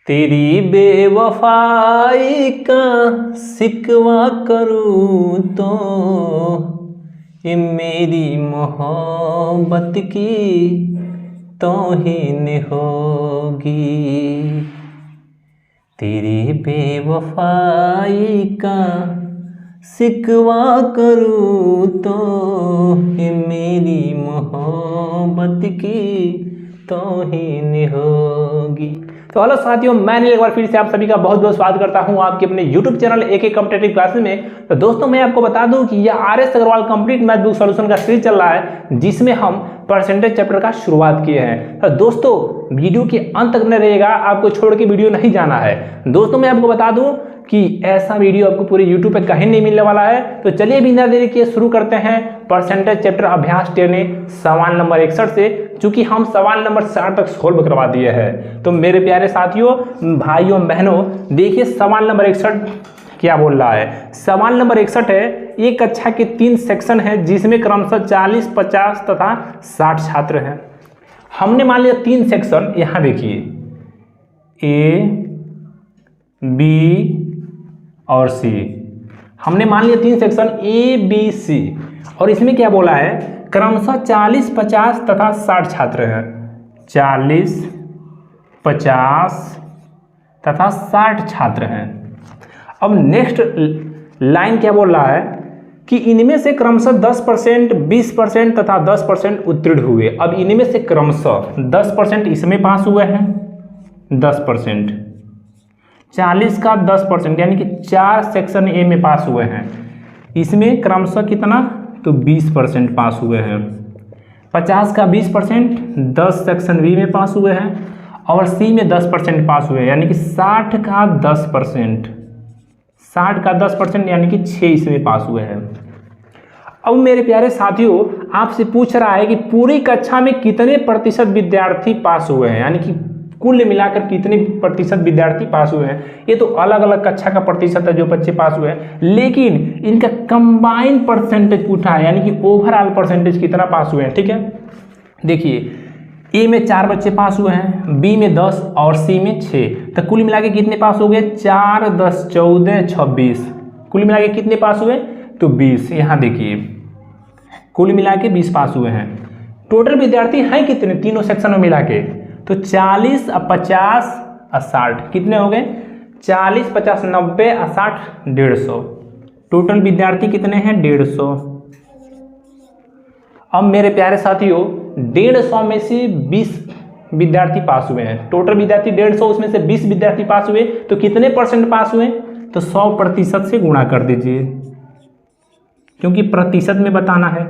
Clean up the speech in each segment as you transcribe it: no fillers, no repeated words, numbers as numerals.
तेरी बेवफाई का शिकवा करूँ तो ये मेरी मोहब्बत की तौहीन होगी। तेरी बेवफाई का शिकवा करूँ तो ये मेरी मोहब्बत की तौहीन होगी। तो हेलो साथियों, मैंने एक बार फिर से आप सभी का बहुत बहुत स्वागत करता हूं आपके अपने YouTube channel AK competitive classes में। तो दोस्तों, मैं आपको बता दूं कि यह RS Agarwal complete math book solution का सीरीज चल रहा है, जिसमें हम परसेंटेज चैप्टर का शुरुआत किए हैं। तो दोस्तों, वीडियो के अंत तक बने रहिएगा, आपको छोड़ के वीडियो नहीं जाना है। दोस्तों, मैं आपको बता दूं कि ऐसा वीडियो आपको पूरे YouTube पे कहीं नहीं मिलने वाला है। तो चलिए बिना देरी किए शुरू करते हैं परसेंटेज चैप्टर अभ्यास 10 सवाल नंबर 61 से, चूंकि हम सवाल नंबर 60 तक सोल्व करवा दिए हैं। तो मेरे प्यारे साथियों, भाइयों, बहनों, देखिए सवाल नंबर 61 क्या बोल रहा है। सवाल नंबर 61 है, एक कक्षा के 3 सेक्शन है, जिसमें क्रमशः 40, 50 तथा 60 छात्र हैं। हमने मान लिया 3 सेक्शन, यहाँ देखिए A, B और C। हमने मान लिया 3 सेक्शन A, B, C, और इसमें क्या बोला है, क्रमशः 40, 50 तथा 60 छात्र हैं। 40, 50 तथा 60 छात्र हैं। अब नेक्स्ट लाइन क्या बोल रहा है कि इनमें से क्रमशः 10%, 20% तथा 10% उत्तीर्ण हुए। अब इनमें से क्रमशः 10% इसमें पास हुए हैं, 10%, 40 का 10% यानी कि 4 सेक्शन ए में पास हुए हैं। इसमें क्रमशः कितना, तो 20% पास हुए हैं। 50 का 20%, 10 सेक्शन बी में पास हुए हैं, और सी में 10% पास हुए हैं, यानी कि 60 का 10%, 60 का 10% यानी कि 6 इसमें पास हुए हैं। अब मेरे प्यारे साथियों, आपसे पूछ रहा है कि पूरी कक्षा में कितने प्रतिशत विद्यार्थी पास हुए हैं, यानी कि कुल मिलाकर कितने प्रतिशत विद्यार्थी पास हुए हैं। ये तो अलग अलग कक्षा का प्रतिशत है जो बच्चे पास हुए हैं, लेकिन इनका कंबाइंड परसेंटेज पूछा है, यानी कि ओवरऑल परसेंटेज कितना पास हुए हैं। ठीक है, देखिए ए में 4 बच्चे पास हुए हैं, बी में 10 और सी में 6, तो कुल मिला के कितने पास हो गए, 4, 10, 14, 26, कुल मिला के कितने पास हुए, तो 20। यहाँ देखिए कुल मिला के 20 पास हुए हैं। टोटल विद्यार्थी हैं कितने तीनों सेक्शन में मिला के, तो 40, 50 और 60 कितने हो गए, 40, 50, 90 और 60, 150। टोटल विद्यार्थी कितने हैं, 150। अब मेरे प्यारे साथियों, 150 में से 20 विद्यार्थी पास हुए हैं। टोटल विद्यार्थी 150, उसमें से 20 विद्यार्थी पास हुए, तो कितने परसेंट पास हुए, तो 100% से गुणा कर दीजिए, क्योंकि प्रतिशत में बताना है।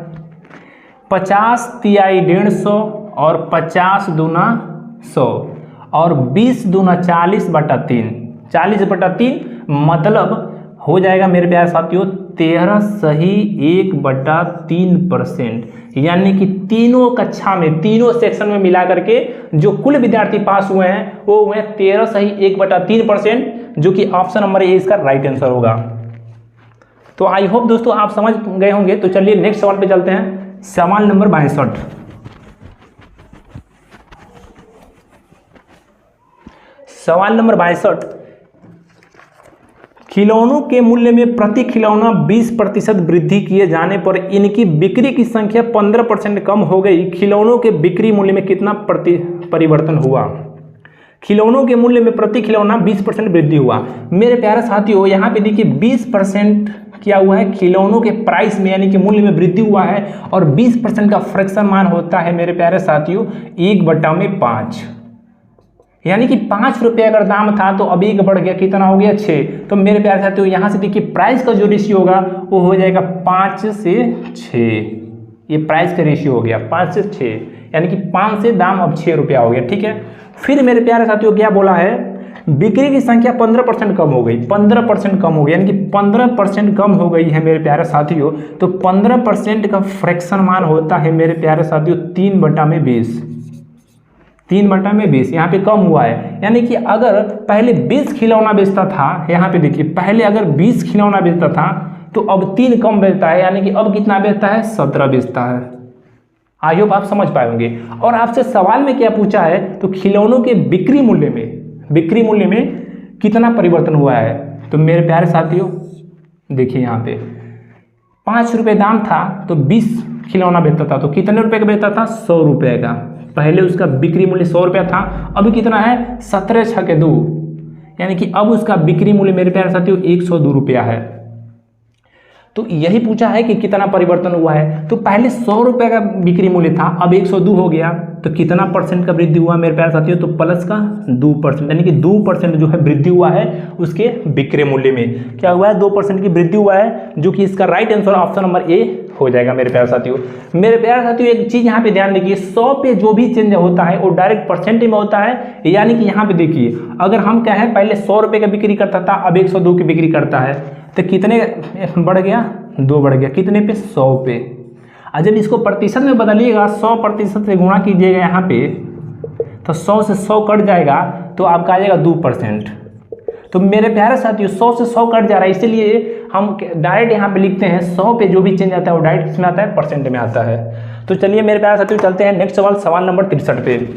50 तिहाई 150 और 50 दूना 100 और 20 दूना 40/3, 40/3 मतलब हो जाएगा मेरे प्यारे साथियों 13 सही 1/3%, यानी कि तीनों कक्षा में, तीनों सेक्शन में मिला करके जो कुल विद्यार्थी पास हुए हैं वो हुए 13 सही 1/3%, जो कि ऑप्शन नंबर ए इसका राइट आंसर होगा। तो आई होप दोस्तों आप समझ गए होंगे। तो चलिए नेक्स्ट सवाल पे चलते हैं, सवाल नंबर 62। सवाल नंबर 62, खिलौनों के मूल्य में प्रति खिलौना 20% वृद्धि किए जाने पर इनकी बिक्री की संख्या 15% कम हो गई। खिलौनों के बिक्री मूल्य में कितना परिवर्तन हुआ। खिलौनों के मूल्य में प्रति खिलौना 20% वृद्धि हुआ। मेरे प्यारे साथियों, यहाँ पे देखिए 20% क्या हुआ है, खिलौनों के प्राइस में यानी कि मूल्य में वृद्धि हुआ है, और 20% का फ्रैक्शन मान होता है मेरे प्यारे साथियों 1/5, यानी कि 5 रुपये अगर दाम था तो अब 1 बढ़ गया, कितना हो गया, 6। तो मेरे प्यारे साथियों यहाँ से देखिए प्राइस का जो रेशियो होगा वो हो जाएगा 5 से 6। ये प्राइस का रेशियो हो गया 5 से 6, यानी कि 5 से दाम अब 6 रुपया हो गया। ठीक है, फिर मेरे प्यारे साथियों क्या बोला है, बिक्री की संख्या 15% कम हो गई, 15% कम हो गई, यानी कि 15% कम हो गई है मेरे प्यारे साथियों। तो 15% का फ्रैक्शन मान होता है मेरे प्यारे साथियों 3/20, 3/20 यहाँ पे कम हुआ है। यानी कि अगर पहले 20 खिलौना बेचता था, यहाँ पे देखिए पहले अगर 20 खिलौना बेचता था तो अब 3 कम बेचता है, यानी कि अब कितना बेचता है, 17 बेचता है। आई होप आप समझ पाए होंगे। और आपसे सवाल में क्या पूछा है, तो खिलौनों के बिक्री मूल्य में बिक्री मूल्य में कितना परिवर्तन हुआ है। तो मेरे प्यारे साथियों देखिए यहाँ पे 5 रुपये दाम था तो 20 खिलौना बेचता था, तो कितने रुपए का बेचता था, 100 रुपये का। पहले उसका बिक्री मूल्य 100 रुपया था, अभी कितना है 17 छके 2, यानी कि अब उसका बिक्री मूल्य मेरे प्यारे साथियों 102 रुपया है। तो यही पूछा है कि कितना परिवर्तन हुआ है। तो पहले 100 रुपये का बिक्री मूल्य था, अब 102 हो गया, तो कितना परसेंट का वृद्धि हुआ मेरे प्यारे साथियों, तो प्लस का 2%, यानी कि 2% जो है वृद्धि हुआ है उसके बिक्री मूल्य में। क्या हुआ है, 2% की वृद्धि हुआ है, जो कि इसका right answer option number A हो जाएगा मेरे प्यारे साथियों। मेरे प्यारे साथियों एक चीज यहाँ पे ध्यान देखिए, 100 पे जो भी चेंज होता है वो डायरेक्ट परसेंट में होता है, यानी कि यहाँ पे देखिए अगर हम क्या है पहले 100 रुपये का बिक्री करता था, अब 102 की बिक्री करता है, तो कितने बढ़ गया, 2 बढ़ गया, कितने पे, 100 पे। और जब इसको प्रतिशत में बदलिएगा, 100% से गुणा कीजिएगा यहाँ पे, तो 100 से 100 कट जाएगा, तो आपका आ जाएगा 2%। तो मेरे प्यारे साथियों 100 से 100 कट जा रहा है, इसीलिए हम डायरेक्ट यहाँ पे लिखते हैं 100 पे जो भी चेंज आता है वो डायरेक्ट किसमें आता है, परसेंट में आता है। तो चलिए मेरे प्यारे साथियों चलते हैं नेक्स्ट सवाल, सवाल नंबर 63 पे।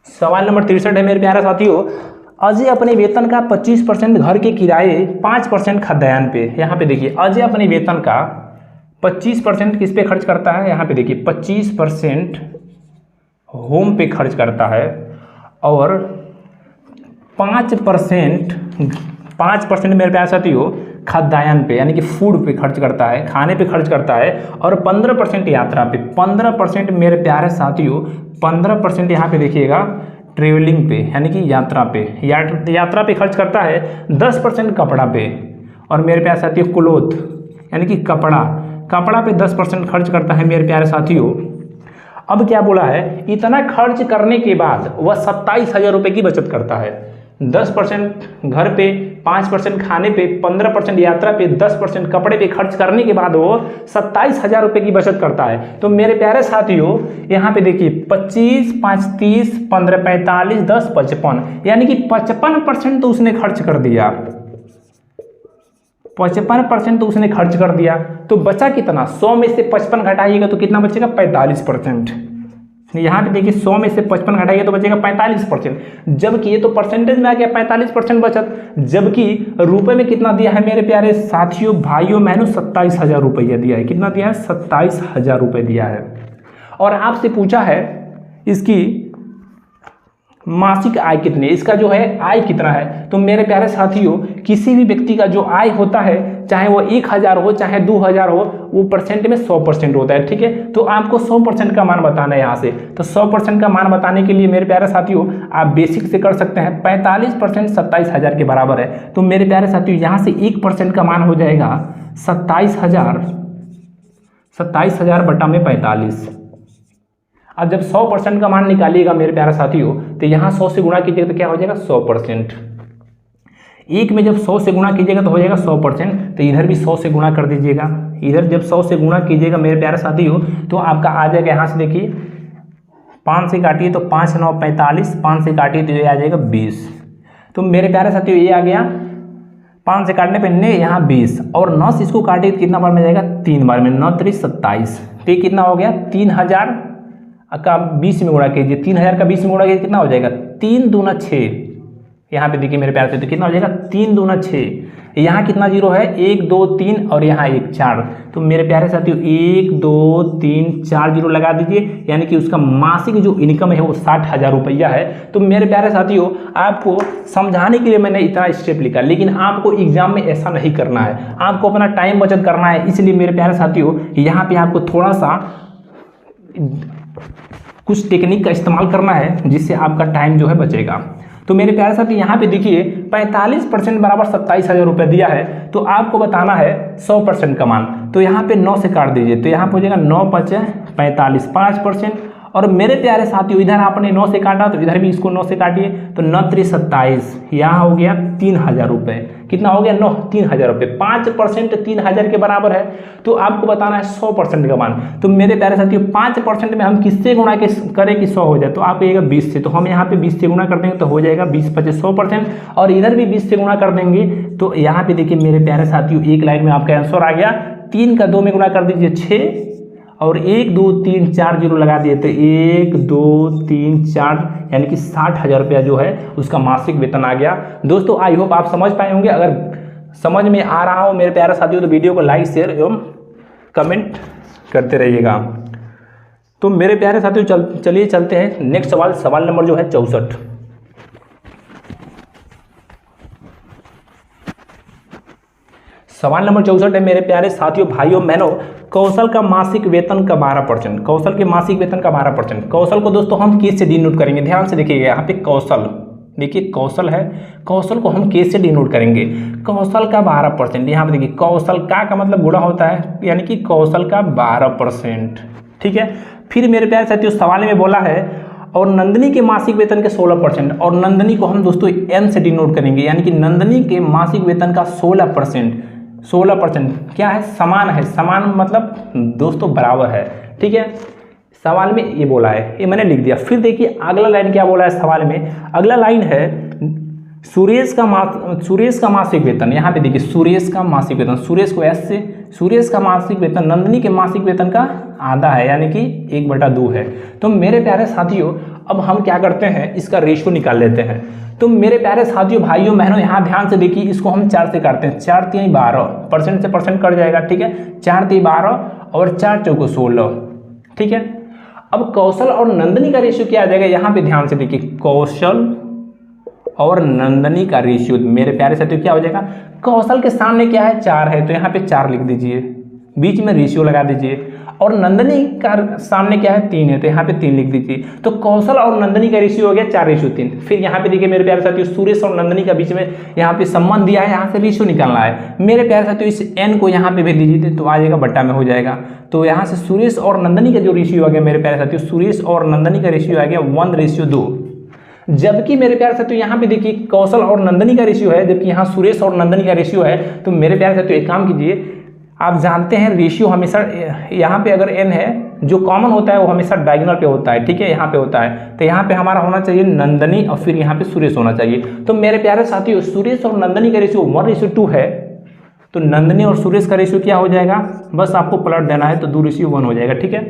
सवाल नंबर 63 है मेरे प्यारे साथियों, अजय अपने वेतन का 25% घर के किराए, 5% खाद्यान्न पे। यहाँ पे देखिए अजय अपने वेतन का 25% किस पे खर्च करता है, यहाँ पे देखिए 25% होम पे खर्च करता है और 5% मेरे प्यारे साथियों खाद्यान्न पे, यानी कि फूड पे खर्च करता है, खाने पे खर्च करता है, और 15% यात्रा पे। 15% मेरे प्यारे साथियों 15% यहाँ पे देखिएगा ट्रेवलिंग पे, यानी कि यात्रा पे, यात्रा पे खर्च करता है। 10% कपड़ा पे, और मेरे प्यारे साथियों क्लोथ यानी कि कपड़ा पे 10% खर्च करता है मेरे प्यारे साथियों। अब क्या बोला है, इतना खर्च करने के बाद वह 27,000 रुपये की बचत करता है। 10% घर पे, 5% खाने पे, 15% यात्रा पे, 10% कपड़े पे खर्च करने के बाद वो 27,000 रुपये की बचत करता है। तो मेरे प्यारे साथियों यहाँ पे देखिए 25, 5, 30, 15, 45, 10, 55, यानी कि 55% तो उसने खर्च कर दिया। 55% तो उसने खर्च कर दिया, तो बचा कितना, 100 में से 55 घटाइएगा तो कितना बचेगा, 45%। यहाँ पे देखिए 100 में से 55 घटाइए तो बचेगा 45%, जबकि ये तो परसेंटेज में आ गया 45% बचत, जबकि रुपए में कितना दिया है मेरे प्यारे साथियों, भाइयों बहनों, 27,000 रुपया दिया है। कितना दिया है, 27,000 रुपये दिया है। और आपसे पूछा है इसकी मासिक आय कितनी, इसका जो है आय कितना है। तो मेरे प्यारे साथियों किसी भी व्यक्ति का जो आय होता है, चाहे वो 1,000 हो चाहे 2,000 हो, वो परसेंट में 100% होता है, ठीक है। तो आपको 100% का मान बताना है यहाँ से। तो 100% का मान बताने के लिए मेरे प्यारे साथियों आप बेसिक से कर सकते हैं। 45% 27,000 के बराबर है। तो मेरे प्यारे साथियों यहाँ से 1% का मान हो जाएगा 27,000 बटा में 45। अब जब 100% का मान निकालिएगा मेरे प्यारे साथियों, तो यहाँ 100 से गुणा कीजिएगा तो क्या हो जाएगा, 100%। एक में जब 100 से गुणा कीजिएगा तो हो जाएगा 100%, तो इधर भी 100 से गुणा कर दीजिएगा। इधर जब 100 से गुणा कीजिएगा मेरे प्यारे साथियों तो आपका आ जाएगा, यहाँ से देखिए 5 से काटिए तो 5 9 45, 5 से काटिए तो ये आ जाएगा 20। तो मेरे प्यारे साथियों ये आ गया, 5 से काटने पर ने यहाँ 20, और 9 से इसको काटिए तो कितना बार में जाएगा, 3 बार में, 9 3 27। तो ये कितना हो गया, 3,000 का 20 में गुणा कीजिए, 3,000 का 20 में गुणा कीजिए कितना हो जाएगा, 3 दूना 6। यहाँ पे देखिए मेरे प्यार से, तो कितना हो जाएगा, 3 दूना 6। यहाँ कितना जीरो है, 1 2 3 और यहाँ 1 4। तो मेरे प्यारे साथियों 1 2 3 4 जीरो लगा दीजिए, यानी कि उसका मासिक जो इनकम है वो 60,000 रुपया है। तो मेरे प्यारे साथियों आपको समझाने के लिए मैंने इतना स्टेप लिखा, लेकिन आपको एग्जाम में ऐसा नहीं करना है, आपको अपना टाइम बचत करना है। इसलिए मेरे प्यारे साथियों यहाँ पे आपको थोड़ा सा कुछ टेक्निक का इस्तेमाल करना है, जिससे आपका टाइम जो है बचेगा। तो मेरे प्यारे साथी यहाँ पे देखिए 45% बराबर 27,000 रुपये दिया है, तो आपको बताना है 100% का मान। तो यहाँ पे 9 से काट दीजिए, तो यहाँ पे हो जाएगा 9 5 45, 5%। और मेरे प्यारे साथियों इधर आपने 9 से काटा तो इधर भी इसको 9 से काटिए, तो 9 3 27, यहाँ हो गया 3,000 रुपये। कितना हो गया, 3,000 रुपये। 5% 3,000 के बराबर है, तो आपको बताना है 100% का मान। तो मेरे प्यारे साथियों 5% में हम किससे गुणा करें कि 100 हो जाए, तो आप कहिएगा 20 से। तो हम यहाँ पे 20 से गुणा कर देंगे तो हो जाएगा 20 5 100%, और इधर भी 20 से गुणा कर देंगे। तो यहाँ पे देखिए मेरे प्यारे साथियों एक लाइन में आपका आंसर आ गया। 3 का 2 में गुणा कर दीजिए 6, और 1 2 3 4 जीरो लगा दिए तो 1 2 3 4 यानी कि 60,000 रुपया जो है उसका मासिक वेतन आ गया। दोस्तों आई होप आप समझ पाए होंगे। अगर समझ में आ रहा हो मेरे प्यारे साथियों तो वीडियो को लाइक शेयर एवं कमेंट करते रहिएगा। तो मेरे प्यारे साथियों चलिए चलते हैं नेक्स्ट सवाल, सवाल नंबर जो है 64। सवाल नंबर 64 है मेरे प्यारे साथियों भाइयों बहनों, कौशल का मासिक वेतन का 12%। कौशल के मासिक वेतन का 12%। कौशल को दोस्तों हम केस से डिनोट करेंगे, ध्यान से देखिएगा। यहाँ पे कौशल, देखिए कौशल है, कौशल को हम केस से डिनोट करेंगे। कौशल का 12%, यहाँ पे देखिए कौशल का मतलब गुणा होता है, यानी कि कौशल का 12%। ठीक है। फिर मेरे प्यारे साथियों सवाल में बोला है और नंदनी के मासिक वेतन के 16%, और नंदनी को हम दोस्तों एन से डिनोट करेंगे, यानी कि नंदनी के मासिक वेतन का 16%। 16% क्या है? समान है। समान मतलब दोस्तों बराबर है। ठीक है। सवाल में ये बोला है, ये मैंने लिख दिया। फिर देखिए अगला लाइन क्या बोला है सवाल में। अगला लाइन है सुरेश का मासिक वेतन। यहाँ पे देखिए सुरेश का मासिक वेतन, सुरेश को एस से, सुरेश का मासिक वेतन नंदनी के मासिक वेतन का आधा है, यानी कि 1/2 है। तो मेरे प्यारे साथियों अब हम क्या करते हैं, इसका रेशियो निकाल लेते हैं। तो मेरे प्यारे साथियों भाइयों बहनों यहाँ ध्यान से देखिए, इसको हम 4 से काटते हैं। 4 3 12, परसेंट से परसेंट कट जाएगा। ठीक है। 4 3 12 और 4 चौको 16। ठीक है। अब कौशल और नंदनी का रेशियो क्या आ जाएगा, यहाँ पे ध्यान से देखिए, कौशल और नंदनी का रेशियो मेरे प्यारे साथियों क्या हो जाएगा, कौशल के सामने क्या है 4 है तो यहाँ पे 4 लिख दीजिए, बीच में रेशियो लगा दीजिए। और नंदनी का सामने क्या है 3 है तो यहाँ पे 3 लिख दीजिए। तो कौशल और नंदनी का रेशियो हो गया 4:3। फिर यहाँ पे देखिए मेरे प्यारे साथियों सुरेश और नंदनी का बीच में यहाँ पे संबंध दिया है, यहाँ से रेशियो निकालना है। मेरे प्यारे साथियों इस n को यहाँ पे भेज दीजिए तो आ जाएगा बट्टा में हो जाएगा। तो यहाँ से सुरेश और नंदनी का जो रेशियो आ गया मेरे प्यारे साथियों, सुरेश और नंदनी का रेशियो आ गया 1:2। जबकि मेरे प्यारे साथियों यहाँ पे देखिए कौशल और नंदनी का रेशियो है, जबकि यहाँ सुरेश और नंदनी का रेशियो है। तो मेरे प्यारे साथियों एक काम कीजिए, आप जानते हैं रेशियो हमेशा यहाँ पे अगर n है जो कॉमन होता है वो हमेशा डायगोनल पे होता है। ठीक है। यहाँ पे होता है तो यहाँ पे हमारा होना चाहिए नंदनी और फिर यहाँ पे सुरेश होना चाहिए। तो मेरे प्यारे साथियों सुरेश और नंदनी का रेशियो 1:2 है। तो नंदनी और सुरेश का रेशियो क्या हो जाएगा, बस आपको पलट देना है तो 2:1 हो जाएगा। ठीक है।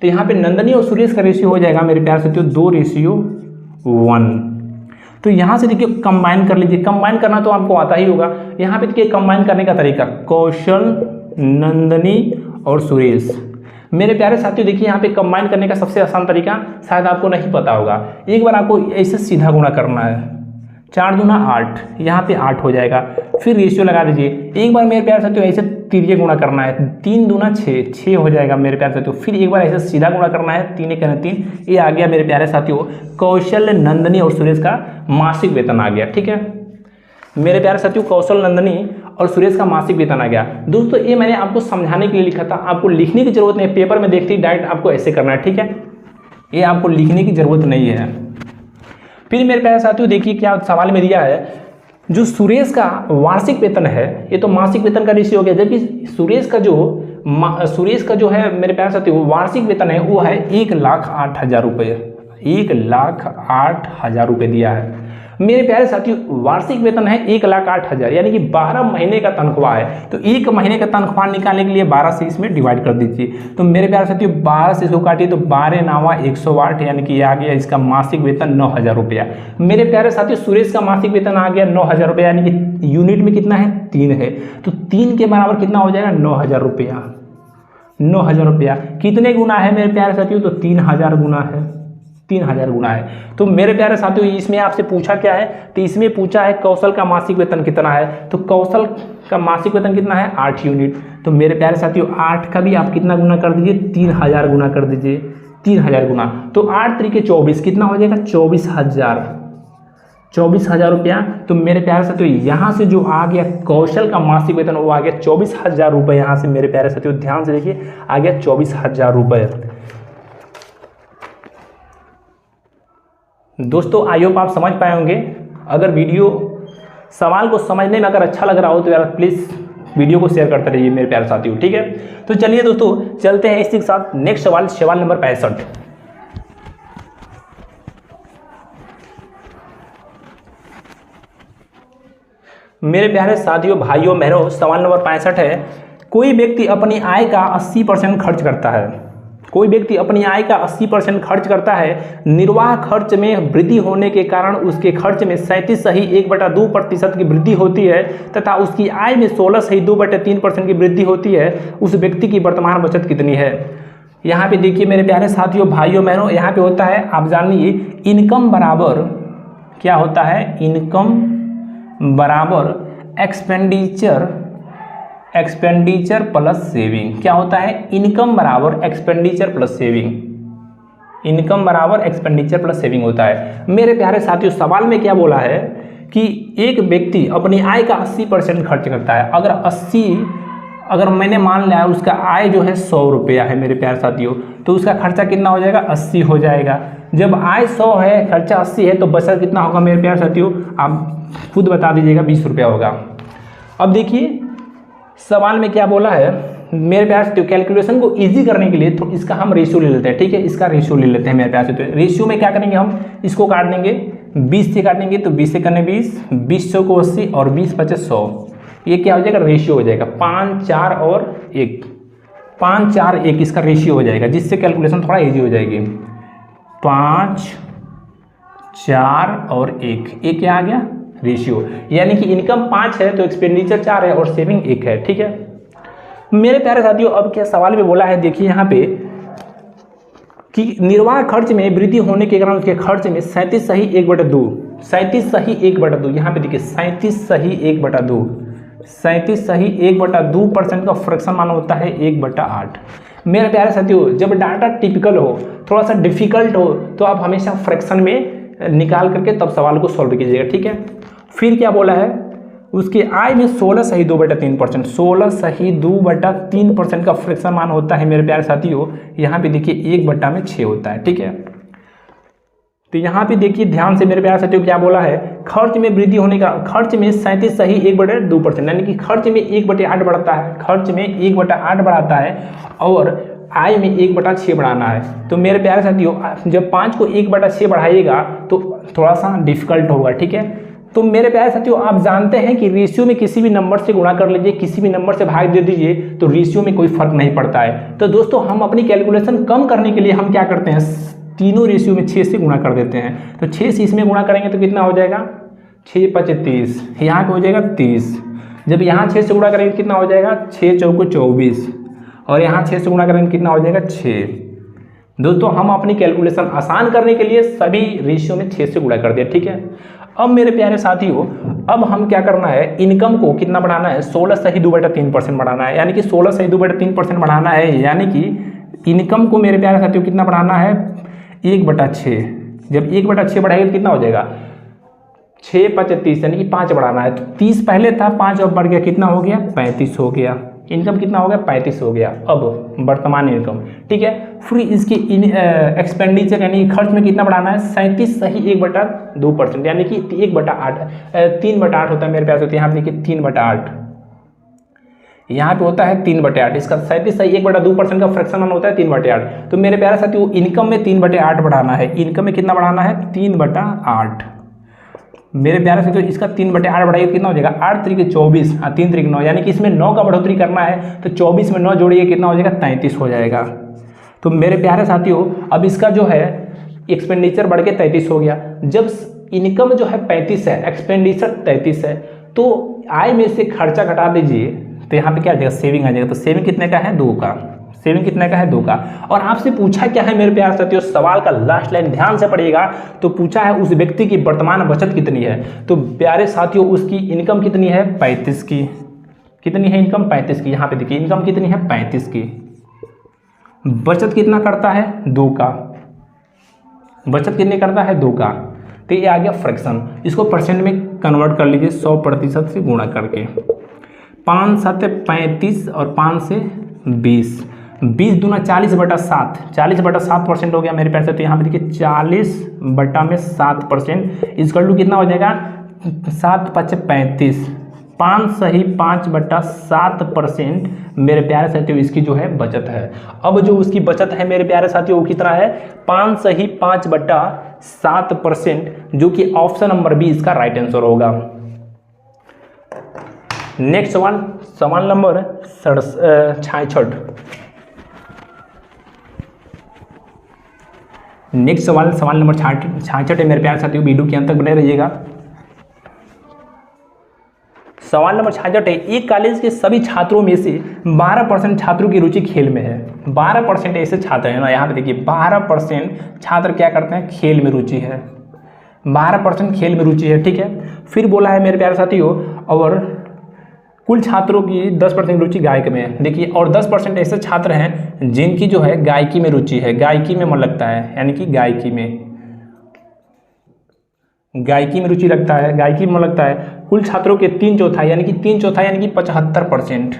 तो यहाँ पे नंदनी और सुरेश का रेशियो हो जाएगा मेरे प्यारे साथियों 2:1। तो यहाँ से देखिए कंबाइन कर लीजिए। कंबाइन करना तो आपको आता ही होगा। यहाँ पे देखिए कंबाइन करने का तरीका, कौशल नंदनी और सुरेश। मेरे प्यारे साथियों देखिए यहाँ पे कंबाइन करने का सबसे आसान तरीका शायद आपको नहीं पता होगा। एक बार आपको ऐसे सीधा गुणा करना है, 4 दूना 8, यहाँ पे 8 हो जाएगा। फिर रेशियो लगा दीजिए। एक बार मेरे प्यारे साथियों ऐसे तिरिये गुणा करना है, 3 दूना 6, 6 हो जाएगा मेरे प्यारे साथियों। फिर एक बार ऐसे सीधा गुणा करना है, 3 1 3। ये आ गया मेरे प्यारे साथियों कौशल नंदनी और सुरेश का मासिक वेतन आ गया। ठीक है। मेरे प्यारे साथियों कौशल नंदनी और सुरेश का मासिक वेतन आ गया। दोस्तों ये मैंने आपको समझाने के लिए लिखा था, आपको लिखने की जरूरत नहीं, पेपर में देखते ही डायरेक्ट आपको ऐसे करना है। ठीक है। ये आपको लिखने की जरूरत नहीं है। फिर मेरे प्यारे साथियों देखिए क्या सवाल में दिया है, जो सुरेश का वार्षिक वेतन है, ये तो मासिक वेतन का रेशियो हो गया, जबकि सुरेश का जो है मेरे प्यारे साथियों वार्षिक वेतन है वो है 1,08,000 रुपये। 1,08,000 रुपये दिया है। मेरे प्यारे साथियों वार्षिक वेतन है 1,08,000, यानी कि 12 महीने का तनख्वाह है। तो 1 महीने का तनख्वाह निकालने के लिए 12 से इसमें डिवाइड कर दीजिए। तो मेरे प्यारे साथियों 12 से इसको काटिए तो 12 9 108, यानी कि आ गया इसका मासिक वेतन 9,000 रुपया। मेरे प्यारे साथियों सुरेश का मासिक वेतन आ गया 9,000 रुपया, यानी कि यूनिट में कितना है 3 है। तो 3 के बराबर कितना हो जाएगा 9,000 रुपया। 9,000 रुपया कितने गुना है मेरे प्यारे साथियों, तो 3,000 गुना है। 3,000 गुना है। तो मेरे प्यारे साथियों इसमें आपसे पूछा क्या है, तो इसमें पूछा है कौशल का मासिक वेतन कितना है। तो कौशल का मासिक वेतन कितना है 8 यूनिट। तो मेरे प्यारे साथियों 8 का भी आप कितना गुना कर दीजिए 3,000 गुना कर दीजिए, 3,000 गुना। तो 8 3 24 कितना हो जाएगा 24,000, 24,000 रुपया। तो मेरे प्यारे साथियों यहाँ से जो आ गया कौशल का मासिक वेतन वो आ गया 24,000 रुपये। यहाँ से मेरे प्यारे साथियों ध्यान से देखिए आ गया 24,000 रुपये। दोस्तों आई होप आप समझ पाए होंगे। अगर वीडियो सवाल को समझने में अगर अच्छा लग रहा हो तो यार प्लीज़ वीडियो को शेयर करते रहिए मेरे प्यारे साथियों। ठीक है। तो चलिए दोस्तों चलते हैं इसी के साथ नेक्स्ट सवाल, सवाल नंबर 65। मेरे प्यारे साथियों भाइयों बहनों सवाल नंबर 65 है, कोई व्यक्ति अपनी आय का 80% खर्च करता है। कोई व्यक्ति अपनी आय का 80% खर्च करता है, निर्वाह खर्च में वृद्धि होने के कारण उसके खर्च में 37.1/2% की वृद्धि होती है तथा उसकी आय में 16.2/3% की वृद्धि होती है, उस व्यक्ति की वर्तमान बचत कितनी है। यहाँ पे देखिए मेरे प्यारे साथियों, भाइयों बहनों, यहाँ पे होता है, आप जानिए, इनकम बराबर क्या होता है, इनकम बराबर एक्सपेंडिचर प्लस सेविंग। क्या होता है, इनकम बराबर एक्सपेंडिचर प्लस सेविंग, इनकम बराबर एक्सपेंडिचर प्लस सेविंग होता है। मेरे प्यारे साथियों, सवाल में क्या बोला है कि एक व्यक्ति अपनी आय का 80% खर्च करता है। अगर मैंने मान लिया उसका आय जो है 100 रुपया है मेरे प्यारे साथियों, तो उसका खर्चा कितना हो जाएगा, 80 हो जाएगा। जब आय 100 है, खर्चा 80 है, तो बचत कितना होगा मेरे प्यारे साथियों, आप खुद बता दीजिएगा, 20 रुपया होगा। अब देखिए सवाल में क्या बोला है मेरे प्यारे साथियों, कैलकुलेशन को इजी करने के लिए तो इसका हम रेशियो ले लेते हैं, ठीक है, इसका रेशियो ले लेते हैं मेरे प्यारे साथियों। रेशियो में क्या करेंगे, हम इसको काट देंगे, 20 से काटेंगे तो 20 से करने 20, 20 100 को 80 और 20 5 100, ये क्या हो जाएगा, रेशियो हो जाएगा 5 4 और 1, 5 4 1 इसका रेशियो हो जाएगा, जिससे कैलकुलेशन थोड़ा इजी हो जाएगी। 5 4 और 1, ये क्या आ गया, रेशियो। यानी कि इनकम 5 है तो एक्सपेंडिचर 4 है और सेविंग 1 है, ठीक है मेरे प्यारे साथियों। अब क्या सवाल में बोला है, देखिए यहाँ पे कि निर्वाह खर्च में वृद्धि होने के कारण उसके खर्च में 37 सही 1/2, 37 सही 1/2, यहाँ पे देखिए 37 सही 1/2, 37 सही 1/2% का फ्रैक्शन मान होता है 1/8। मेरे प्यारे साथियों, जब डाटा टिपिकल हो, थोड़ा सा डिफिकल्ट हो, तो आप हमेशा फ्रैक्शन में निकाल करके तब सवाल को सॉल्व कीजिएगा, ठीक है। फिर क्या बोला है, उसके आय में 16 सही 2/3%, 16 सही 2/3% का फ्रैक्शन मान होता है मेरे प्यारे साथियों। यहाँ पे देखिए 1/6 होता है, ठीक है। तो यहाँ पे देखिए ध्यान से मेरे प्यारे साथियों, क्या बोला है, खर्च में वृद्धि होने का, खर्च में 37 सही 1/2%, यानी कि खर्च में 1/8 बढ़ता है, खर्च में 1/8 बढ़ाता है और आय में 1/6 बढ़ाना है। तो मेरे प्यारे साथियों, जब 5 को 1/6 बढ़ाइएगा तो थोड़ा सा डिफिकल्ट होगा, ठीक है। तो मेरे प्यारे साथियों, आप जानते हैं कि रेशियो में किसी भी नंबर से गुणा कर लीजिए, किसी भी नंबर से भाग दे दीजिए, तो रेशियो में कोई फर्क नहीं पड़ता है। तो दोस्तों, हम अपनी कैलकुलेशन कम करने के लिए हम क्या करते हैं, तीनों रेशियो में 6 से गुणा कर देते हैं। तो 6 से इसमें गुणा करेंगे तो कितना हो जाएगा, 6 5 30, यहाँ पे हो जाएगा 30। जब यहाँ 6 से गुणा करेंगे कितना हो जाएगा, 6 चौको 24, और यहाँ 6 से गुणा करेंगे कितना हो जाएगा, 6। दोस्तों, हम अपनी कैलकुलेशन आसान करने के लिए सभी रेशियो में 6 से गुणा कर दिया, ठीक है। अब मेरे प्यारे साथियों, अब हम क्या करना है, इनकम को कितना बढ़ाना है, 16 सही 2/3% बढ़ाना है, यानी कि 16 सही 2/3% बढ़ाना है, यानी कि इनकम को मेरे प्यारे साथियों कितना बढ़ाना है, 1/6। जब 1/6 बढ़ाएगा तो कितना हो जाएगा, 6 5 30, यानी कि 5 बढ़ाना है। तो 30 पहले था, 5 और बढ़ गया, कितना हो गया, 35 हो गया। इनकम कितना हो गया, 35 हो गया। अब वर्तमान इनकम, ठीक है। फिर इसकी एक्सपेंडिचर यानी खर्च में कितना बढ़ाना है, 37 सही 1/2%, यानी कि 1/8, 3/8 होता है मेरे प्यारे साथियों। यहाँ पे देखिए 3/8, यहाँ पे होता है 3/8, इसका 37 सही 1/2% का फ्रैक्शन मान होता है 3/8। तो मेरे प्यारे साथियों, इनकम में 3/8 बढ़ाना है, इनकम में कितना बढ़ाना है, 3/8। मेरे प्यारे साथियों, इसका 3/8 बढ़ाइए कितना हो जाएगा, 8 3 24, 3 3 9, यानी कि इसमें 9 का बढ़ोतरी करना है। तो 24 में 9 जोड़िए कितना हो जाएगा, 33 हो जाएगा। तो मेरे प्यारे साथियों, अब इसका जो है एक्सपेंडिचर बढ़ के 33 हो गया। जब इनकम जो है 35 है, एक्सपेंडिचर 33 है, तो आय में से खर्चा घटा दीजिए, तो यहाँ पे क्या आ जाएगा, सेविंग आ जाएगा। तो सेविंग कितने का है, 2 का। सेविंग कितने का है, 2 का। और आपसे पूछा क्या है मेरे प्यारे साथियों, सवाल का लास्ट लाइन ध्यान से पढ़िएगा। तो पूछा है उस व्यक्ति की वर्तमान बचत कितनी है। तो प्यारे साथियों, उसकी इनकम कितनी है, 35 की। कितनी है इनकम, 35 की। यहाँ पे देखिए इनकम कितनी है, 35 की। बचत कितना करता है, 2 का। बचत कितने करता है, 2 का। तो ये आ गया फ्रैक्शन। इसको परसेंट में कन्वर्ट कर लीजिए, 100% से गुणा करके। 5 7 35 और 5 से 20, 20 दूना 40/7, 40/7% हो गया मेरे प्यारे साथियों। यहाँ पे देखिए 40/7%, इसका टू कितना हो जाएगा, 7 5 35, 5 सही 5/7% मेरे प्यारे साथियों इसकी जो है बचत है। अब जो उसकी बचत है मेरे प्यारे साथियों वो कितना है, 5 सही 5/7%, जो कि ऑप्शन नंबर बी इसका राइट आंसर होगा। नेक्स्ट सवाल नंबर 66। नेक्स्ट सवाल नंबर 66 है मेरे प्यारे साथियों, वीडियो के अंत तक बने रहिएगा। सवाल नंबर 66 है, एक कॉलेज के सभी छात्रों में से 12% छात्रों की रुचि खेल में है। 12% ऐसे छात्र हैं ना, यहाँ पे देखिए 12% छात्र क्या करते हैं, खेल में रुचि है। 12% खेल में रुचि है, ठीक है। फिर बोला है मेरे प्यारे साथियों, और कुल छात्रों की 10% रुचि गायक में है। देखिए, और 10% ऐसे छात्र हैं जिनकी जो है गायकी में रुचि है, गायकी में मन लगता है, यानी कि गायकी में रुचि लगता है, गायकी में मन लगता है। कुल छात्रों के 3/4 यानी कि 3/4 यानी कि 75%।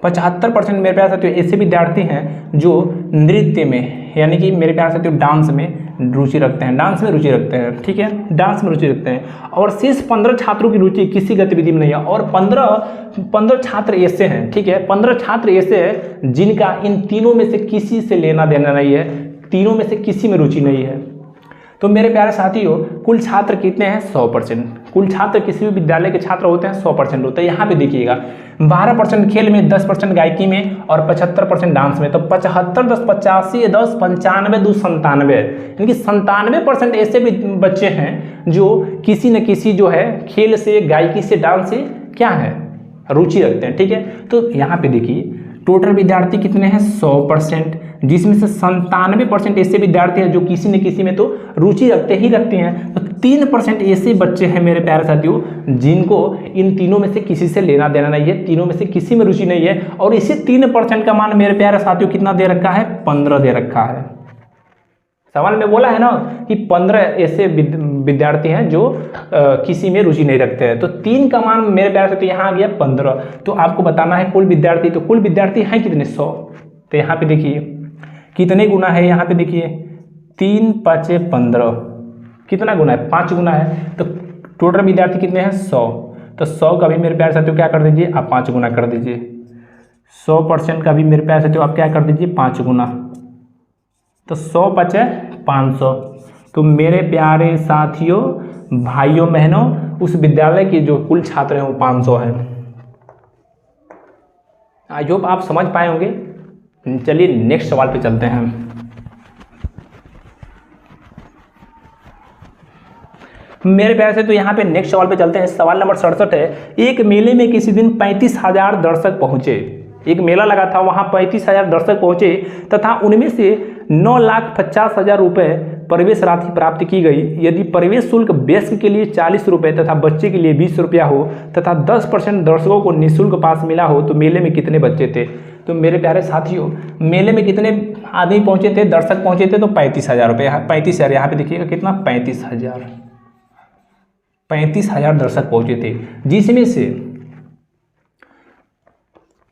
75% मेरे प्यारे साथियों ऐसे विद्यार्थी हैं जो नृत्य में, यानी कि मेरे प्यारे साथियों डांस में रुचि रखते हैं, डांस में रुचि रखते हैं, ठीक है, डांस में रुचि रखते हैं। और शेष 15 छात्रों की रुचि किसी गतिविधि में नहीं है। और 15 छात्र ऐसे हैं, ठीक है, 15 छात्र ऐसे हैं जिनका इन तीनों में से किसी से लेना देना नहीं है, तीनों में से किसी में रुचि नहीं है। तो मेरे प्यारे साथियों, कुल छात्र कितने हैं, 100%। कुल छात्र किसी भी विद्यालय के छात्र होते हैं 100% होते हैं। यहाँ पे देखिएगा 12% खेल में, 10% गायकी में और 75% डांस में। तो 75, 10, 85, 10, 95, 2, 97, यानी कि 97% ऐसे भी बच्चे हैं जो किसी न किसी जो है खेल से, गायकी से, डांस से क्या है, रुचि रखते हैं, ठीक है। तो यहाँ पे देखिए टोटल विद्यार्थी कितने हैं, 100%, जिसमें से 97% ऐसे विद्यार्थी हैं जो किसी न किसी में तो रुचि रखते हैं। तो 3% ऐसे बच्चे हैं मेरे प्यारे साथियों जिनको इन तीनों में से किसी से लेना देना नहीं है, तीनों में से किसी में रुचि नहीं है। और इसी 3% का मान मेरे प्यारे साथियों कितना दे रखा है, 15 दे रखा है। सवाल में बोला है ना कि 15 ऐसे विद्यार्थी हैं जो किसी में रुचि नहीं रखते हैं। तो 3 का मान मेरे प्यारे साथियों यहाँ आ गया 15। तो आपको बताना है कुल विद्यार्थी, तो कुल विद्यार्थी हैं कितने, 100। तो यहाँ पे देखिए कितने गुना है, यहाँ पे देखिए 3, 5, 15, कितना गुना है, 5 गुना है। तो टोटल विद्यार्थी कितने हैं, 100। तो 100 का भी मेरे प्यारे साथियों क्या कर दीजिए, आप 5 गुना कर दीजिए। 100% का भी मेरे प्यारे साथियों आप क्या कर दीजिए, 5 गुना। तो 100 × 5 = 500। तो मेरे प्यारे साथियों, भाइयों बहनों, उस विद्यालय के जो कुल छात्र हैं वो 500 हैं। आई होप आप समझ पाए होंगे। चलिए नेक्स्ट सवाल पे चलते हैं। मेरे प्यारे से तो यहाँ पे नेक्स्ट सवाल पे चलते हैं। सवाल नंबर 67 है, एक मेले में किसी दिन 35,000 दर्शक पहुंचे। एक मेला लगा था, वहां 35,000 दर्शक पहुंचे तथा उनमें से 9,50,000 रुपये प्रवेश राशि प्राप्त की गई। यदि प्रवेश शुल्क वयस्क के लिए 40 रुपये तथा बच्चे के लिए 20 रुपया हो तथा 10% दर्शकों को निःशुल्क पास मिला हो तो मेले में कितने बच्चे थे। तो मेरे प्यारे साथियों, मेले में कितने आदमी पहुंचे थे, दर्शक पहुंचे थे, तो 35,000 रुपये। 35,000 यहाँ पे देखिएगा कितना, 35,000 दर्शक पहुंचे थे, जिसमें से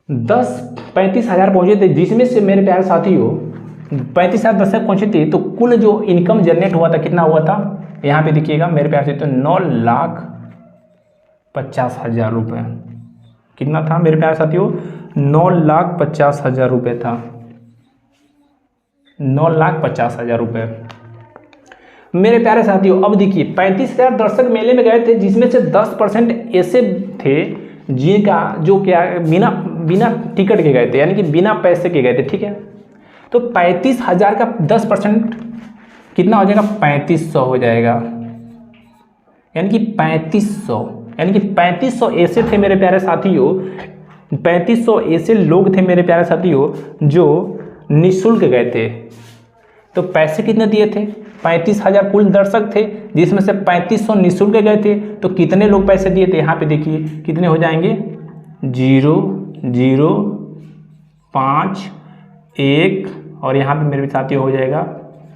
35,000 पहुंचे थे, जिसमें से मेरे प्यारे साथियों 35,000 दर्शक पहुंचे थे। तो कुल जो इनकम जनरेट हुआ था कितना हुआ था, यहाँ पे देखिएगा मेरे प्यारे साथियों 9,50,000 रुपये। कितना था मेरे प्यारे साथियों, 9,50,000 रुपये था। 9,50,000 रुपये मेरे प्यारे साथियों। अब देखिए 35,000 दर्शक मेले में गए थे, जिसमें से 10% ऐसे थे जिनका जो क्या बिना टिकट के गए थे, यानी कि बिना पैसे के गए थे, ठीक है। तो 35,000 का 10% कितना हो जाएगा, 3,500 हो जाएगा, यानी कि 3,500 ऐसे थे मेरे प्यारे साथियों, 3,500 ऐसे लोग थे मेरे प्यारे साथियों जो निःशुल्क गए थे। तो पैसे कितने दिए थे, 35,000 कुल दर्शक थे, जिसमें से 3,500 निःशुल्क गए थे। तो कितने लोग पैसे दिए थे, यहाँ पे देखिए कितने हो जाएंगे, 0, 0, 5, 1 और यहाँ पे मेरे साथियों हो जाएगा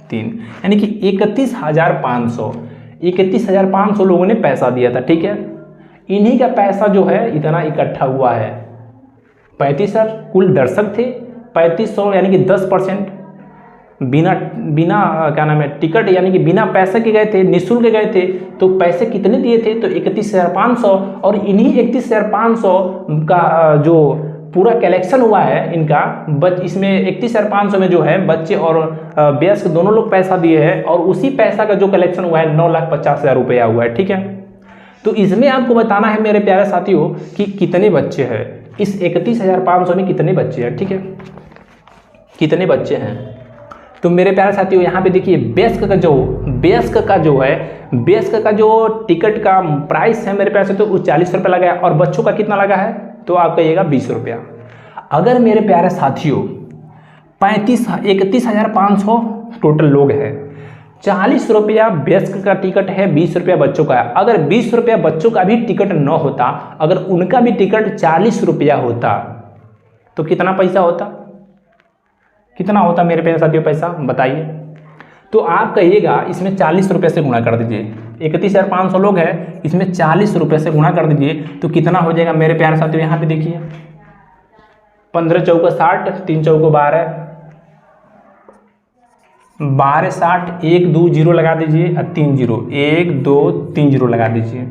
3, यानी कि 31,500 लोगों ने पैसा दिया था, ठीक है। इन्हीं का पैसा जो है इतना इकट्ठा हुआ है। 35,000 कुल दर्शक थे, 3,500 यानी कि 10% बिना क्या नाम है, टिकट यानी कि बिना पैसे के गए थे, निःशुल्क गए थे। तो पैसे कितने दिए थे, तो 31,500। और इन्हीं 31,500 का जो पूरा कलेक्शन हुआ है इनका, इसमें 31,500 में जो है बच्चे और वयस्क दोनों लोग पैसा दिए हैं, और उसी पैसा का जो कलेक्शन हुआ है 9,50,000 रुपया हुआ है, ठीक है। तो इसमें आपको बताना है मेरे प्यारे साथियों कि कितने बच्चे हैं इस 31,500 में, कितने बच्चे हैं, ठीक है, कितने बच्चे हैं। तो मेरे प्यारे साथियों यहाँ पे देखिए बेस्क का जो टिकट का प्राइस है मेरे प्यारे साथियों वो 40 रुपये लगा है, और बच्चों का कितना लगा है तो आप कहिएगा 20 रुपया। अगर मेरे प्यारे साथियों 31,500 टोटल लोग हैं, 40 रुपया बेस्क का टिकट है, 20 रुपया बच्चों का है। अगर 20 रुपया बच्चों का भी टिकट न होता, अगर उनका भी टिकट 40 रुपया होता तो कितना पैसा होता, कितना होता मेरे प्यारे साथियों पैसा बताइए। तो आप कहिएगा इसमें 40 रुपये से गुणा कर दीजिए, 31,500 लोग हैं, इसमें 40 रुपये से गुणा कर दीजिए तो कितना हो जाएगा मेरे प्यारे साथियों। यहाँ पे देखिए 15 चौका 60, 3 चौको 12, 12 60, 1 2 0 लगा दीजिए और 3 0, 1 2 3 0 लगा दीजिए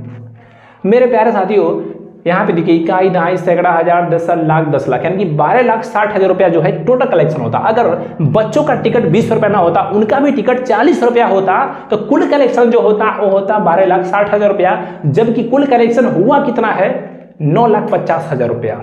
मेरे प्यारे साथियों। यहाँ पे देखिए इकाई, दहाई, सैकड़ा, हजार, 10 लाख, 10 लाख, यानी कि 12,60,000 रुपया जो है टोटल कलेक्शन होता। अगर बच्चों का टिकट 20 रुपया ना होता, उनका भी टिकट 40 रुपया होता तो कुल कलेक्शन जो होता वो होता 12,60,000 रुपया, जबकि कुल कलेक्शन हुआ कितना है 9,50,000 रुपया।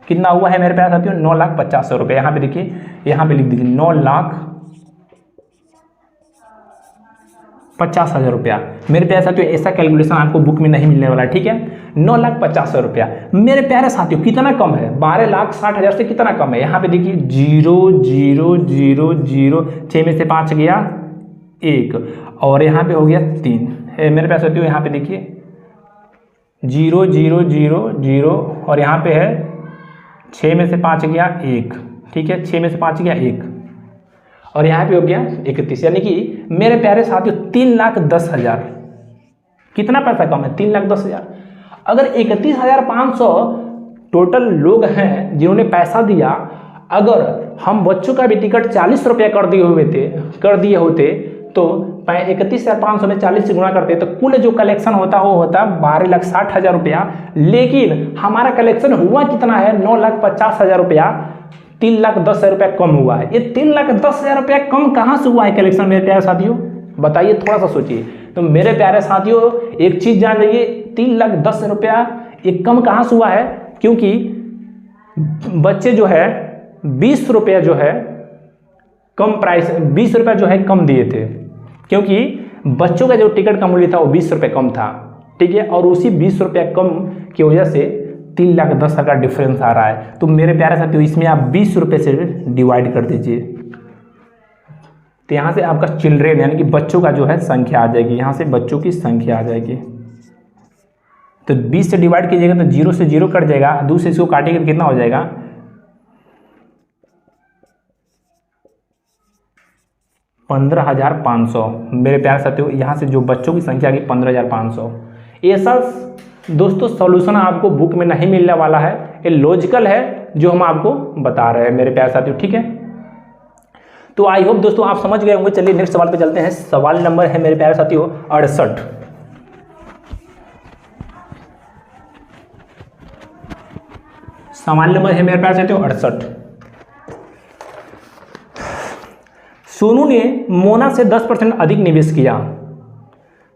कितना हुआ है मेरे प्यारे साथियों 9,50,000 रुपया। यहाँ पे देखिए, यहाँ पे लिख दीजिए 9,50,000 रुपया। मेरे प्यारे साथियों ऐसा कैलकुलेशन आपको बुक में नहीं मिलने वाला है, ठीक है। 9,50,000 रुपया मेरे प्यारे साथियों कितना कम है, 12,60,000 से कितना कम है। यहाँ पे देखिए 0 0 0 0, 6 में से 5 गया 1, और यहाँ पे हो गया 3। मेरे प्यारे साथियों यहाँ पे देखिए 0 0 0 0, और यहाँ पे है 6 में से 5 गया 1, ठीक है, 6 में से 5 गया 1, और यहाँ पे हो गया 31, यानी कि मेरे प्यारे साथियों 3,10,000। कितना पैसा कम है 3,10,000। अगर 31,500 टोटल लोग हैं जिन्होंने पैसा दिया, अगर हम बच्चों का भी टिकट 40 रुपया कर दिए होते तो 31,500 में 40 से गुणा करते तो कुल जो कलेक्शन होता वो होता 12,60,000 रुपया। लेकिन हमारा कलेक्शन हुआ कितना है 9,50,000 रुपया, 3,10,000 रुपया कम हुआ है। ये 3,10,000 रुपया कम कहाँ से हुआ है कलेक्शन मेरे प्यारे साथियों, बताइए, थोड़ा सा सोचिए। तो मेरे प्यारे साथियों एक चीज जान लीजिए, 3,10,000 रुपया ये कम कहाँ से हुआ है, क्योंकि बच्चे जो है 20 रुपया जो है कम प्राइस, 20 रुपया जो है कम दिए थे, क्योंकि बच्चों का जो टिकट का मूल्य था वो 20 रुपये कम था, ठीक है। और उसी 20 रुपया कम की वजह से 3,10,000 का डिफरेंस आ रहा है। तो मेरे प्यारे साथियों इसमें आप 20 रुपये से डिवाइड कर दीजिए, तो यहाँ से आपका चिल्ड्रेन यानी कि बच्चों का जो है संख्या आ जाएगी, यहाँ से बच्चों की संख्या आ जाएगी। तो 20 से डिवाइड कीजिएगा तो 0 से 0 कट जाएगा, 2 से इसको काटेंगे तो कितना हो जाएगा 15,500। मेरे प्यारे साथियों यहाँ से जो बच्चों की संख्या आ गई 15,500। ऐसा दोस्तों सॉल्यूशन आपको बुक में नहीं मिलने वाला है, ये लॉजिकल है जो हम आपको बता रहे हैं मेरे प्यारे साथियों, ठीक है। तो आई होप दोस्तों आप समझ गए होंगे। चलिए नेक्स्ट सवाल पे चलते हैं। सवाल नंबर है मेरे प्यारे साथियों 68। सवाल नंबर है मेरे प्यारे साथियों 68। सोनू ने मोना से 10% अधिक निवेश किया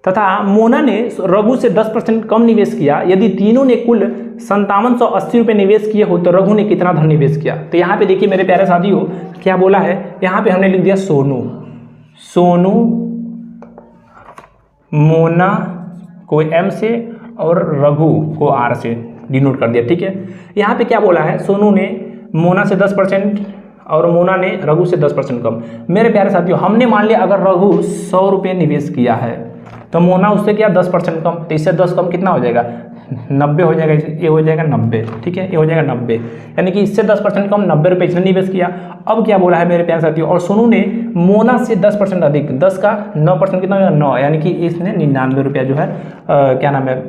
तथा मोना ने रघु से 10% कम निवेश किया। यदि तीनों ने कुल 5780 रुपये निवेश किए हो तो रघु ने कितना धन निवेश किया। तो यहाँ पे देखिए मेरे प्यारे साथियों क्या बोला है, यहाँ पे हमने लिख दिया सोनू, मोना को M से और रघु को R से डिनोट कर दिया, ठीक है। यहाँ पे क्या बोला है, सोनू ने मोना से 10% और मोना ने रघु से 10% कम। मेरे प्यारे साथियों हमने मान लिया अगर रघु 100 रुपये निवेश किया है तो मोना उससे क्या 10% कम, तो इससे 10 कम कितना हो जाएगा 90 हो जाएगा, ये हो जाएगा 90, ठीक है, ये हो जाएगा 90, यानी कि इससे 10% कम 90 रुपये इसने निवेश किया। अब क्या बोला है मेरे प्यारे साथियों, और सोनू ने मोना से 10% अधिक, 10 का 9% कितना हो जाएगा 9, यानी कि इसने 99 रुपया जो है क्या नाम है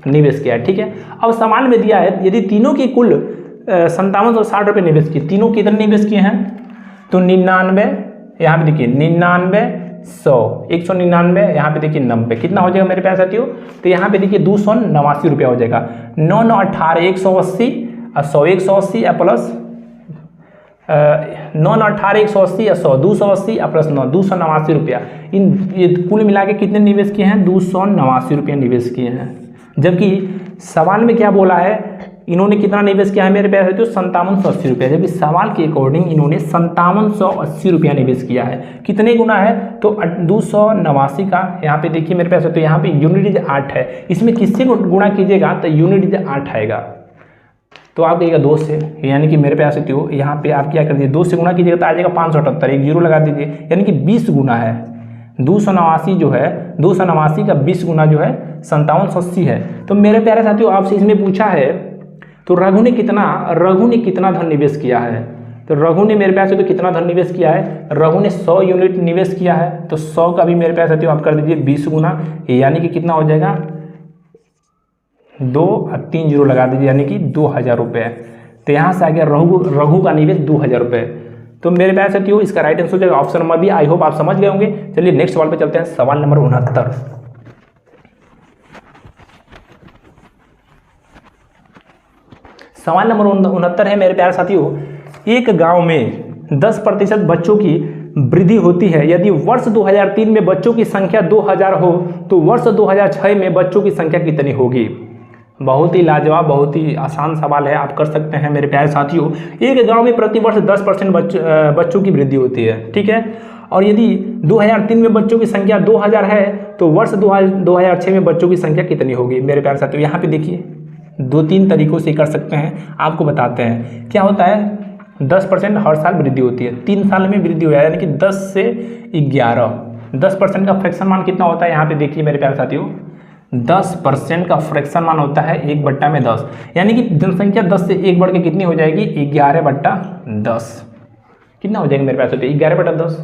निवेश किया है, ठीक है। अब सवाल में दिया है यदि तीनों की कुल 5760 रुपये निवेश किए, तीनों कितने निवेश किए हैं तो 99, यहाँ पे देखिए 99 100 199, यहाँ पे देखिए 90, कितना हो जाएगा मेरे प्यारे साथियों, तो यहाँ पे देखिए 289 रुपया हो जाएगा। 9 9 18 180 और 100 180 या प्लस 9 9 18 180 या 100 280 या प्लस 9 289 रुपया। इन ये कुल मिला के कितने निवेश किए हैं 289 रुपये निवेश किए हैं। जबकि सवाल में क्या बोला है इन्होंने कितना निवेश किया है मेरे प्यारे साथियों? 5780 रुपया, जबकि सवाल के अकॉर्डिंग इन्होंने 5780 रुपया निवेश किया है। कितने गुना है? तो 289 का। यहाँ पे देखिए मेरे प्यारे साथियों, यहाँ पे यूनिट इज 8 है, इसमें किससे गुणा कीजिएगा तो यूनिट इज 8 आएगा, तो आप कहिएगा 2 से, यानी कि मेरे प्यारे साथियों यहाँ पे आप क्या कर दीजिए 2 से गुणा कीजिएगा तो आ जाएगा 578, एक जीरो लगा दीजिए, यानी कि 20 गुना है। 289 जो है 289 का 20 गुना जो है 5780 है। तो मेरे प्यारे साथियों आपसे इसमें पूछा है तो रघु ने कितना धन निवेश किया है? तो रघु ने मेरे प्यारे साथियों कितना धन निवेश किया है? रघु ने 100 यूनिट निवेश किया है, तो 100 का भी मेरे प्यारे साथियों आप कर दीजिए 20 गुना, यानी कि कितना हो जाएगा 2 और 3 जीरो लगा दीजिए, यानी कि 2000 रुपये। तो यहाँ से आ गया रघु का निवेश 2000 रुपये। तो मेरे प्यारे साथियों इसका राइट आंसर हो जाएगा option number B. I hope आप समझ गए होंगे। चलिए नेक्स्ट सवाल पे चलते हैं, सवाल नंबर 69। सवाल नंबर 69 है मेरे प्यारे साथियों, एक गांव में 10% बच्चों की वृद्धि होती है। यदि वर्ष 2003 में बच्चों की संख्या 2000 हो तो वर्ष 2006 में बच्चों की संख्या कितनी होगी? बहुत ही लाजवाब, बहुत ही आसान सवाल है, आप कर सकते हैं मेरे प्यारे साथियों। एक गांव में प्रति वर्ष 10% बच्चों की वृद्धि होती है, ठीक है, और यदि 2003 में बच्चों की संख्या 2000 है तो वर्ष 2006 में बच्चों की संख्या कितनी होगी? मेरे प्यारे साथियों यहाँ पे देखिए 2-3 तरीकों से कर सकते हैं, आपको बताते हैं। क्या होता है 10% हर साल वृद्धि होती है, 3 साल में वृद्धि हुआ है, यानी कि 10 से 11। 10% का फ्रैक्शन मान कितना होता है? यहाँ पे देखिए मेरे प्यारे साथियों 10% का फ्रैक्शन मान होता है 1/10, यानी कि जनसंख्या 10 से 1 बढ़ के कितनी हो जाएगी 11/10। कितना हो जाएगा मेरे प्यारे साथियों 11/10,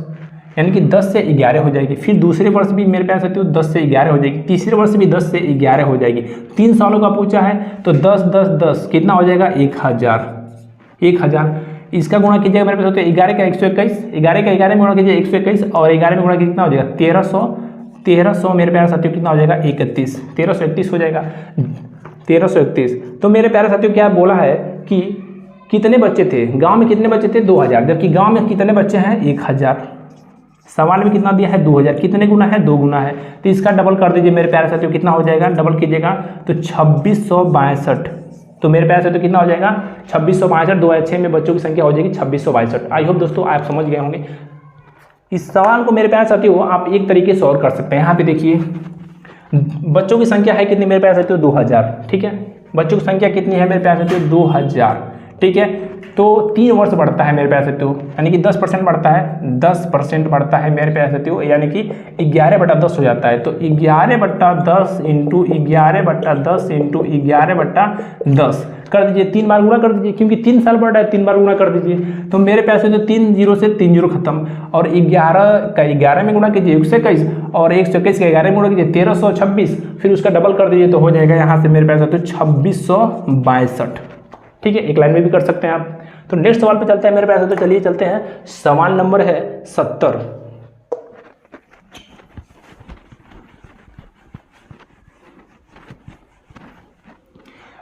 यानी कि 10 से 11 हो जाएगी। फिर दूसरे वर्ष भी मेरे प्यारे साथियों 10 से 11 हो जाएगी, तीसरे वर्ष भी 10 से 11 हो जाएगी। 3 सालों का पूछा है तो 10 10 10 कितना हो जाएगा 1000। इसका गुणा कीजिएगा मेरे पास 11 का 121, 11 का 11 में गुणा कीजिए 121, और 11 में गुणा कीजिए कितना हो जाएगा 1300 मेरे प्यारे साथियों कितना हो जाएगा 1331 हो जाएगा 1331। तो मेरे प्यारे साथियों क्या बोला है कि कितने बच्चे थे गांव में? कितने बच्चे थे 2000, जबकि गांव में कितने बच्चे हैं 1000। सवाल में कितना दिया है 2000, कितने गुना है 2 गुना है, तो इसका डबल कर दीजिए मेरे प्यारे साथियों, कितना हो जाएगा डबल कीजिएगा तो 2662। तो मेरे प्यारे साथियों कितना हो जाएगा 2662। 2006 में बच्चों की संख्या हो जाएगी 2662। आई होप दोस्तों आप समझ गए होंगे। इस सवाल को मेरे प्यारे साथियों आप एक तरीके से और कर सकते हैं। यहाँ पे देखिए बच्चों की संख्या है कितनी मेरे प्यारे साथियों 2000, ठीक है, बच्चों की संख्या कितनी है मेरे प्यारे साथियों 2000, ठीक है। तो 3 वर्ष बढ़ता है मेरे प्यारे साथियों, यानी कि 10% बढ़ता है, 10% बढ़ता है मेरे प्यारे साथियों, यानी कि 11/10 हो जाता है। तो 11/10 इंटू 11/10 इंटू 11/10 कर दीजिए, 3 बार गुणा कर दीजिए, क्योंकि 3 साल बढ़ रहा है 3 बार गुणा कर दीजिए। तो मेरे प्यारे साथियों 3 जीरो से 3 जीरो खत्म, और 11 का 11 में गुणा कीजिए 121, और 121 का 11 में गुणा कीजिए 1326, फिर उसका डबल कर दीजिए तो हो जाएगा यहाँ से मेरे प्यारे साथियों 2662, ठीक है। एक लाइन में भी कर सकते हैं आप। तो नेक्स्ट सवाल पे चलते हैं मेरे प्यारे साथियों, चलिए चलते हैं, सवाल नंबर है 70।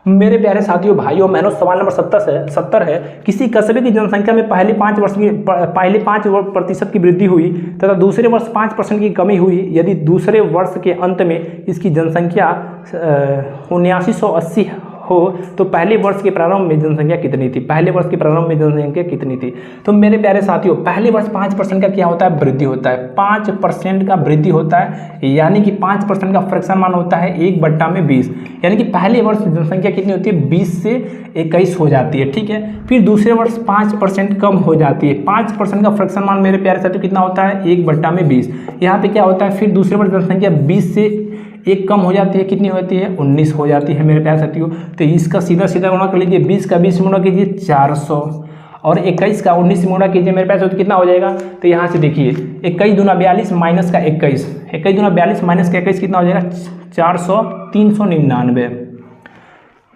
मेरे प्यारे साथियों भाइयों बहनों सवाल नंबर 70 है। किसी कस्बे की जनसंख्या में पहले 5% की वृद्धि हुई तथा दूसरे वर्ष 5% की कमी हुई। यदि दूसरे वर्ष के अंत में इसकी जनसंख्या 7980 हो तो पहले वर्ष के प्रारंभ में जनसंख्या कितनी थी? पहले वर्ष के प्रारंभ में जनसंख्या कितनी थी? तो मेरे प्यारे साथियों पहले वर्ष 5% का क्या होता है वृद्धि होता है, 5% का वृद्धि होता है, यानी कि 5% का फ्रैक्शन मान होता है 1/20, यानी कि पहले वर्ष जनसंख्या कितनी होती है 20 से 21 हो जाती है, ठीक है। फिर दूसरे वर्ष 5% कम हो जाती है, 5% का फ्रैक्शन मान मेरे प्यारे साथियों कितना होता है 1/20। यहाँ पे क्या होता है फिर दूसरे वर्ष जनसंख्या 20 से 1 कम हो जाती है, कितनी होती है 19 हो जाती है मेरे प्यारे साथियों। तो इसका सीधा सीधा गुणा कर लीजिए, 20 का 20 गुणा कीजिए 400, और 21 का 19 गुणा कीजिए मेरे प्यारे साथियों कितना हो जाएगा? तो यहाँ से देखिए 21 दूना 42 माइनस का 21, 21 दूना 42 माइनस का 21 कितना हो जाएगा 400, 399।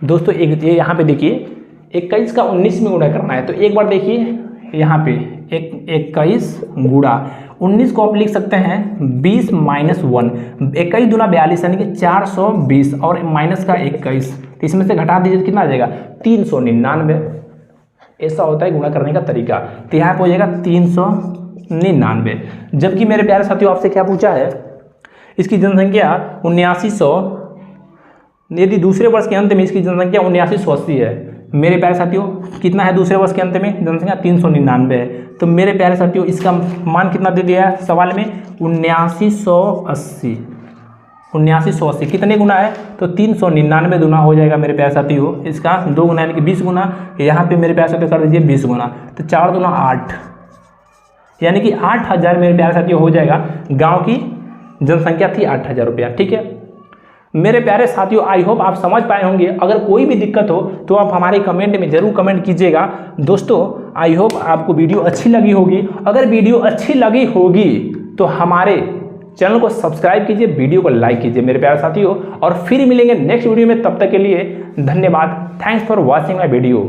दोस्तों एक ये यहाँ पे देखिए 21 का 19 में गुणा करना है, तो एक बार देखिए यहाँ पे 21 गुणा 19 को आप लिख सकते हैं 20 माइनस 1, 21 दूना 42 यानी कि 420, और माइनस का 21, तो इसमें से घटा दीजिए कितना आ जाएगा 399। ऐसा होता है गुणा करने का तरीका। तो यहाँ पे हो जाएगा 399। जबकि मेरे प्यारे साथियों आपसे क्या पूछा है, इसकी जनसंख्या यदि दूसरे वर्ष के अंत में इसकी जनसंख्या 7980 है, मेरे प्यारे साथियों कितना है दूसरे वर्ष के अंत में जनसंख्या 399 है, तो मेरे प्यारे साथियों इसका मान कितना दे दिया है सवाल में 7980। 7980 कितने गुना है तो 399 गुना हो जाएगा मेरे प्यारे साथियों, इसका 2 गुना यानी कि 20 गुना, यहाँ पे मेरे प्यारे साथियों कर दीजिए 20 गुना, तो 4 दूना 8 यानी कि 8000 मेरे प्यारे साथियों हो जाएगा। गांव की जनसंख्या थी 8000 रुपया। ठीक है मेरे प्यारे साथियों, आई होप आप समझ पाए होंगे। अगर कोई भी दिक्कत हो तो आप हमारे कमेंट में जरूर कमेंट कीजिएगा। दोस्तों आई होप आपको वीडियो अच्छी लगी होगी। अगर वीडियो अच्छी लगी होगी तो हमारे चैनल को सब्सक्राइब कीजिए, वीडियो को लाइक कीजिए मेरे प्यारे साथियों, और फिर मिलेंगे नेक्स्ट वीडियो में। तब तक के लिए धन्यवाद। Thanks for watching my video.